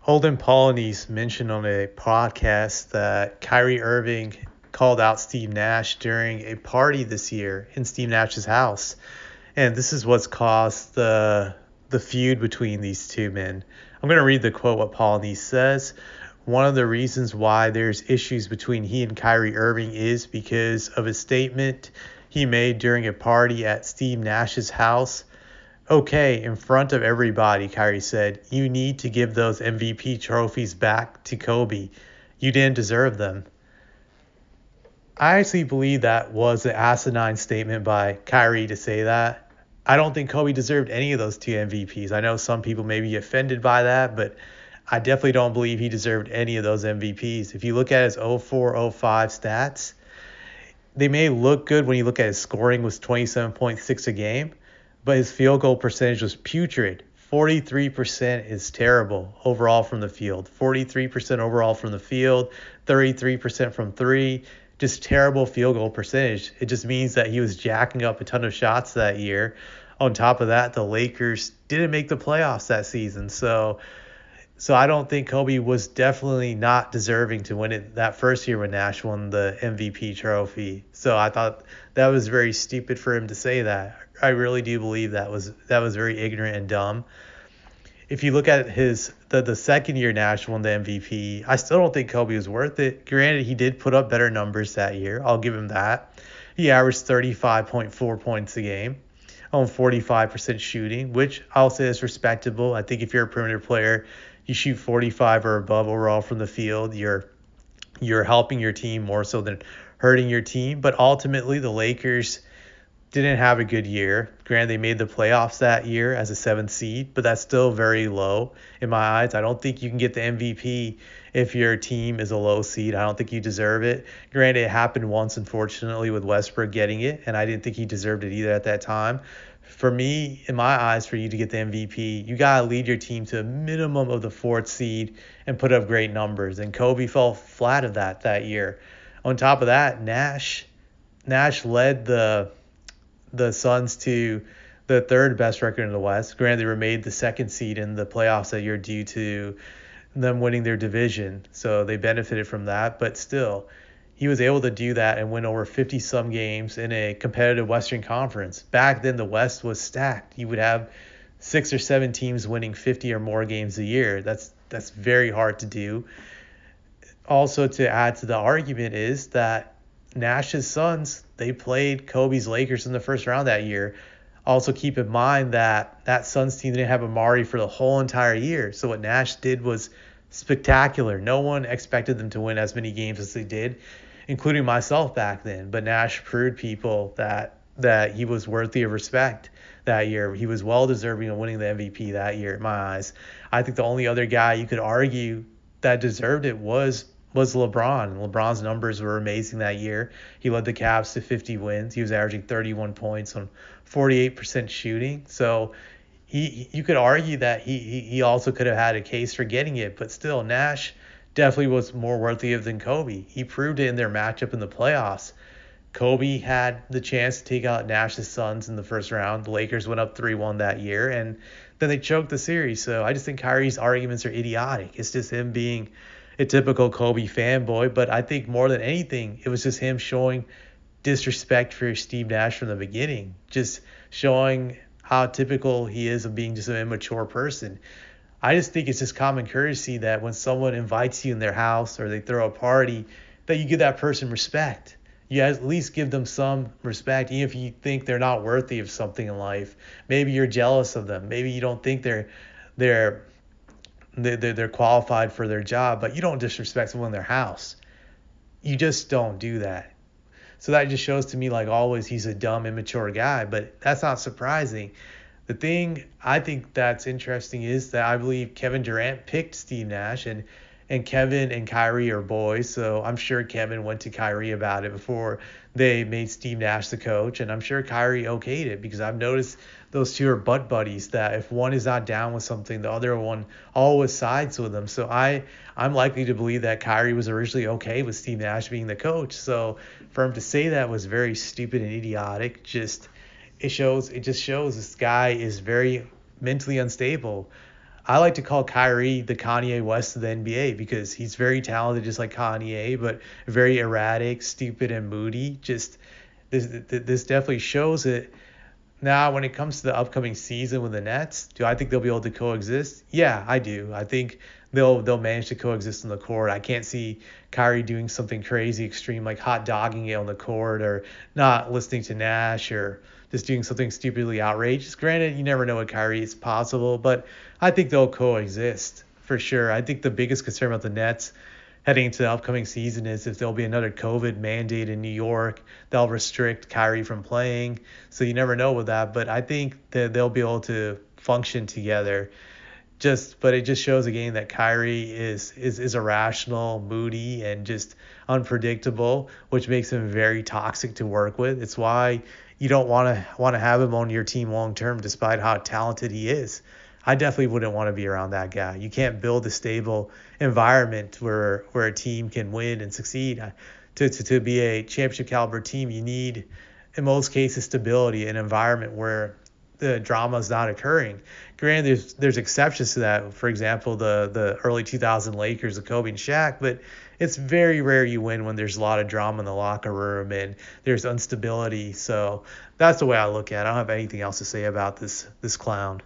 Holden Polynice mentioned on a podcast that Kyrie Irving called out Steve Nash during a party this year in Steve Nash's house. And this is what's caused the feud between these two men. I'm going to read the quote what Polynice says. One of the reasons why there's issues between he and Kyrie Irving is because of a statement he made during a party at Steve Nash's house. Okay, in front of everybody, Kyrie said, you need to give those MVP trophies back to Kobe. You didn't deserve them. I actually believe that was an asinine statement by Kyrie to say that. I don't think Kobe deserved any of those two MVPs. I know some people may be offended by that, but I definitely don't believe he deserved any of those MVPs. If you look at his 04-05 stats, they may look good when you look at his scoring was 27.6 a game, but his field goal percentage was putrid. 43% is terrible overall from the field. 43% overall from the field, 33% from three. Just terrible field goal percentage. It just means that he was jacking up a ton of shots that year. On top of that, the Lakers didn't make the playoffs that season. So I don't think Kobe was definitely not deserving to win it that first year when Nash won the MVP trophy. So I thought that was very stupid for him to say that. I really do believe that was very ignorant and dumb. If you look at the second year Nash won the MVP, I still don't think Kobe was worth it. Granted, he did put up better numbers that year. I'll give him that. He averaged 35.4 points a game on 45% shooting, which I'll say is respectable. I think if you're a perimeter player, you shoot 45 or above overall from the field, you're helping your team more so than hurting your team. But ultimately, the Lakers didn't have a good year. Granted, they made the playoffs that year as a 7th seed, but that's still very low in my eyes. I don't think you can get the MVP if your team is a low seed. I don't think you deserve it. Granted, it happened once, unfortunately, with Westbrook getting it, and I didn't think he deserved it either at that time. For me, in my eyes, for you to get the MVP, you got to lead your team to a minimum of the 4th seed and put up great numbers. And Kobe fell flat of that year. On top of that, Nash led the Suns to the 3rd best record in the West. Granted, they were made the 2nd seed in the playoffs that year due to them winning their division. So they benefited from that. But still, he was able to do that and win over 50-some games in a competitive Western Conference. Back then, the West was stacked. You would have 6 or 7 teams winning 50 or more games a year. That's very hard to do. Also, to add to the argument is that Nash's Suns, they played Kobe's Lakers in the first round that year. Also keep in mind that Suns team didn't have Amari for the whole entire year. So what Nash did was spectacular. No one expected them to win as many games as they did, including myself back then. But Nash proved people that he was worthy of respect that year. He was well deserving of winning the MVP that year in my eyes. I think the only other guy you could argue that deserved it was LeBron. LeBron's numbers were amazing that year. He led the Cavs to 50 wins. He was averaging 31 points on 48% shooting. So you could argue that he also could have had a case for getting it, but still Nash definitely was more worthy of than Kobe. He proved it in their matchup in the playoffs. Kobe had the chance to take out Nash's Suns in the first round. The Lakers went up 3-1 that year, and then they choked the series. So I just think Kyrie's arguments are idiotic. It's just him being a typical Kobe fanboy, but I think more than anything, it was just him showing disrespect for Steve Nash from the beginning, just showing how typical he is of being just an immature person. I just think it's just common courtesy that when someone invites you in their house or they throw a party, that you give that person respect. You at least give them some respect, even if you think they're not worthy of something in life. Maybe you're jealous of them. Maybe you don't think they're qualified for their job, but you don't disrespect someone in their house. You just don't do that. So that just shows to me, like always, he's a dumb, immature guy, but that's not surprising. The thing I think that's interesting is that I believe Kevin Durant picked Steve Nash, and Kevin and Kyrie are boys, so I'm sure Kevin went to Kyrie about it before they made Steve Nash the coach, and I'm sure Kyrie okayed it because I've noticed those two are butt buddies, that if one is not down with something, the other one always sides with them. So I'm likely to believe that Kyrie was originally okay with Steve Nash being the coach. So for him to say that was very stupid and idiotic. It just shows this guy is very mentally unstable. I like to call Kyrie the Kanye West of the NBA because he's very talented, just like Kanye, but very erratic, stupid, and moody. Just this definitely shows it. Now, when it comes to the upcoming season with the Nets, do I think they'll be able to coexist? Yeah, I do. I think they'll manage to coexist on the court. I can't see Kyrie doing something crazy extreme like hot dogging it on the court or not listening to Nash or just doing something stupidly outrageous. Granted, you never know with Kyrie, it's possible, but I think they'll coexist for sure. I think the biggest concern about the Nets heading into the upcoming season is if there'll be another COVID mandate in New York, they'll restrict Kyrie from playing. So you never know with that. But I think that they'll be able to function together. But it just shows again that Kyrie is irrational, moody, and just unpredictable, which makes him very toxic to work with. It's why you don't want to have him on your team long term, despite how talented he is. I definitely wouldn't want to be around that guy. You can't build a stable environment where a team can win and succeed. To be a championship caliber team, you need, in most cases, stability, an environment where the drama is not occurring. Granted, there's exceptions to that. For example, the early 2000 Lakers of Kobe and Shaq, but it's very rare you win when there's a lot of drama in the locker room and there's instability. So that's the way I look at it. I don't have anything else to say about this clown.